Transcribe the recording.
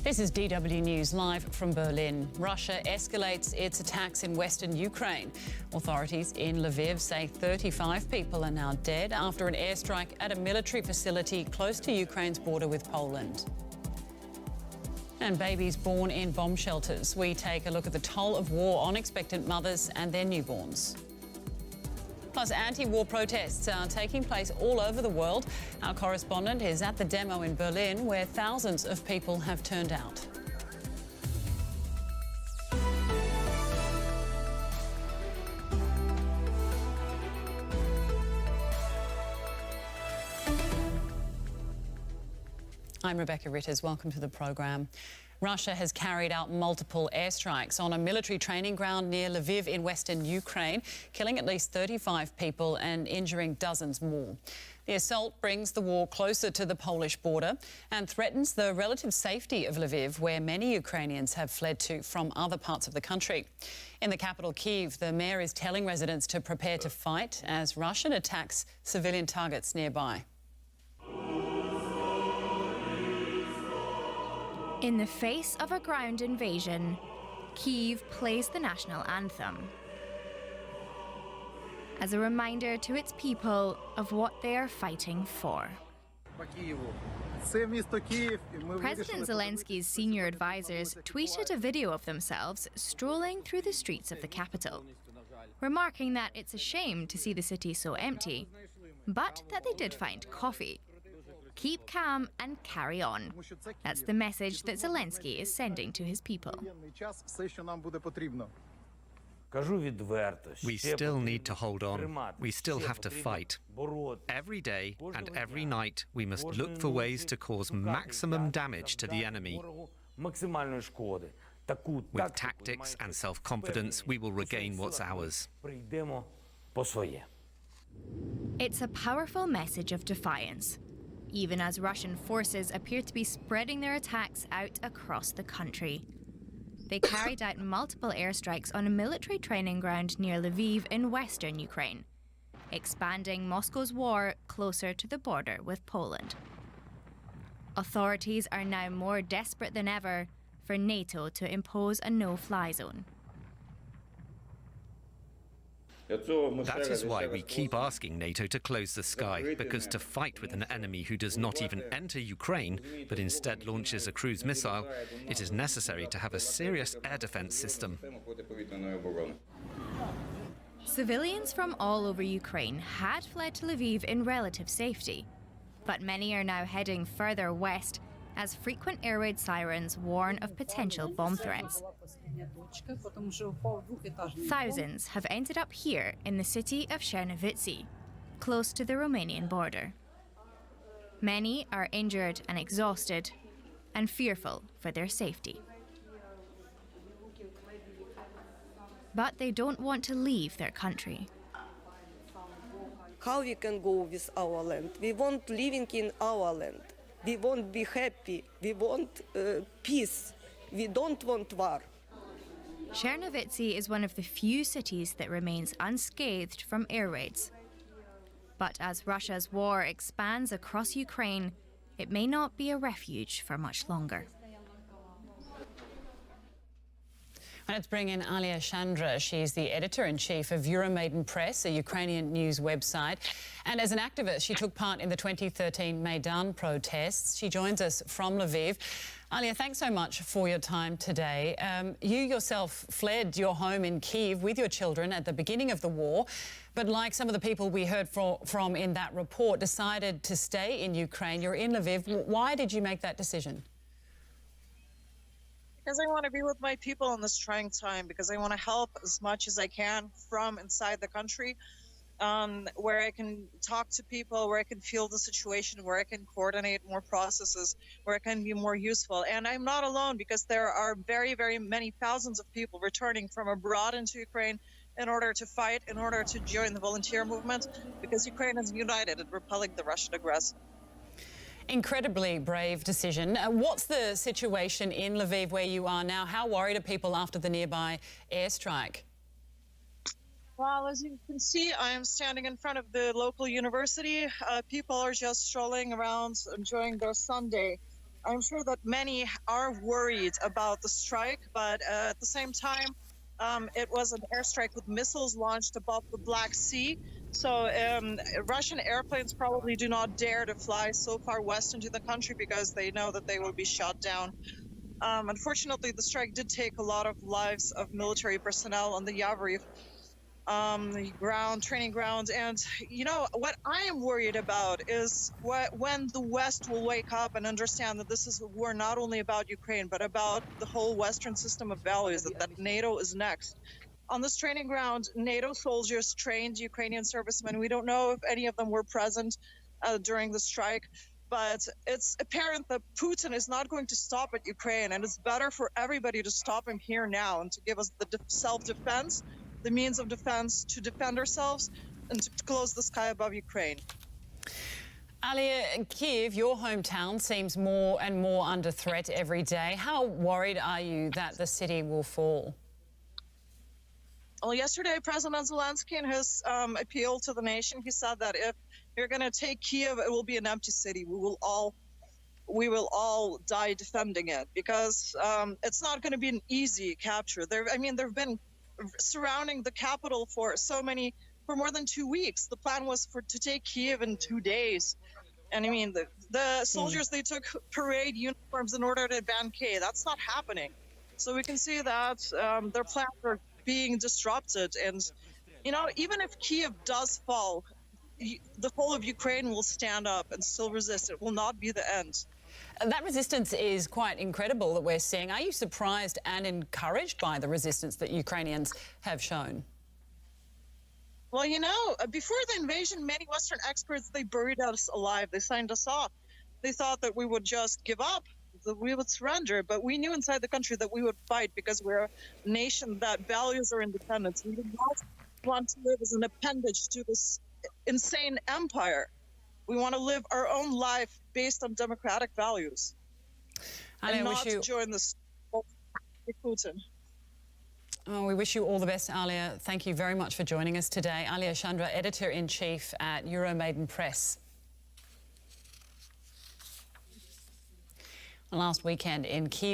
This is DW News live from Berlin. Russia escalates its attacks in western Ukraine. Authorities in Lviv say 35 people are now dead after an airstrike at a military facility close to Ukraine's border with Poland. And babies born in bomb shelters. We take a look at the toll of war on expectant mothers and their newborns. Plus, anti-war protests are taking place all over the world. Our correspondent is at the demo in Berlin, where thousands of people have turned out. I'm Rebecca Ritters. Welcome to the programme. Russia has carried out multiple airstrikes on a military training ground near Lviv in western Ukraine, killing at least 35 people and injuring dozens more. The assault brings the war closer to the Polish border and threatens the relative safety of Lviv, where many Ukrainians have fled to from other parts of the country. In the capital, Kyiv, the mayor is telling residents to prepare to fight as Russian attacks civilian targets nearby. In the face of a ground invasion, Kyiv plays the national anthem as a reminder to its people of what they are fighting for. President Zelensky's senior advisors tweeted a video of themselves strolling through the streets of the capital, remarking that it's a shame to see the city so empty, but that they did find coffee. Keep calm and carry on. That's the message that Zelensky is sending to his people. We still need to hold on. We still have to fight. Every day and every night we must look for ways to cause maximum damage to the enemy. With tactics and self-confidence, we will regain what's ours. It's a powerful message of defiance, even as Russian forces appear to be spreading their attacks out across the country. They carried out multiple airstrikes on a military training ground near Lviv in western Ukraine, expanding Moscow's war closer to the border with Poland. Authorities are now more desperate than ever for NATO to impose a no-fly zone. That is why we keep asking NATO to close the sky, because to fight with an enemy who does not even enter Ukraine, but instead launches a cruise missile, it is necessary to have a serious air defense system. Civilians from all over Ukraine had fled to Lviv in relative safety, but many are now heading further west as frequent air raid sirens warn of potential bomb threats. Thousands have ended up here in the city of Chernovitzy, close to the Romanian border. Many are injured and exhausted and fearful for their safety. But they don't want to leave their country. How we can go with our land? We want living in our land. We want be happy. We want peace. We don't want war. Chernovitzy is one of the few cities that remains unscathed from air raids. But as Russia's war expands across Ukraine, it may not be a refuge for much longer. Let's bring in Alia Chandra. She's the editor-in-chief of Euromaidan Press, a Ukrainian news website. And as an activist, she took part in the 2013 Maidan protests. She joins us from Lviv. Alia, thanks so much for your time today. You yourself fled your home in Kyiv with your children at the beginning of the war, but like some of the people we heard from in that report, decided to stay in Ukraine. You're in Lviv. Why did you make that decision? Because I want to be with my people in this trying time, because I want to help as much as I can from inside the country, where I can talk to people, where I can feel the situation, where I can coordinate more processes, where I can be more useful. And I'm not alone, because there are very, very many thousands of people returning from abroad into Ukraine in order to fight, in order to join the volunteer movement, because Ukraine is united in repelling the Russian aggressor. Incredibly brave decision. What's the situation in Lviv where you are now? How worried are people after the nearby airstrike? Well, as you can see, I am standing in front of the local university. People are just strolling around, enjoying their Sunday. I'm sure that many are worried about the strike, but at the same time, it was an airstrike with missiles launched above the Black Sea. So Russian airplanes probably do not dare to fly so far west into the country because they know that they will be shot down. Unfortunately, the strike did take a lot of lives of military personnel on the Yavoriv training ground. And what I am worried about is when the West will wake up and understand that this is a war not only about Ukraine, but about the whole Western system of values, that NATO is next. On this training ground, NATO soldiers trained Ukrainian servicemen. We don't know if any of them were present during the strike, but it's apparent that Putin is not going to stop at Ukraine, and it's better for everybody to stop him here now and to give us the self-defense, the means of defense to defend ourselves and to close the sky above Ukraine. Alia, Kyiv, your hometown, seems more and more under threat every day. How worried are you that the city will fall? Well, yesterday, President Zelensky, in his appeal to the nation, he said that if you're going to take Kyiv, it will be an empty city. We will all die defending it, because it's not going to be an easy capture. There have been surrounding the capital for more than 2 weeks. The plan was to take Kyiv in 2 days. And the soldiers, they took parade uniforms in order to ban Kyiv. That's not happening. So we can see that their plans are being disrupted. And, even if Kyiv does fall, the whole of Ukraine will stand up and still resist. It will not be the end. That resistance is quite incredible that we're seeing. Are you surprised and encouraged by the resistance that Ukrainians have shown? Well, before the invasion, many Western experts, they buried us alive. They signed us off. They thought that we would just give up, that we would surrender. But we knew inside the country that we would fight, because we're a nation that values our independence. We do not want to live as an appendage to this insane empire. We want to live our own life based on democratic values, and not join this with Putin. Oh, we wish you all the best, Alia. Thank you very much for joining us today. Alia Chandra, Editor-in-Chief at Euromaidan Press. Last weekend in Kyiv,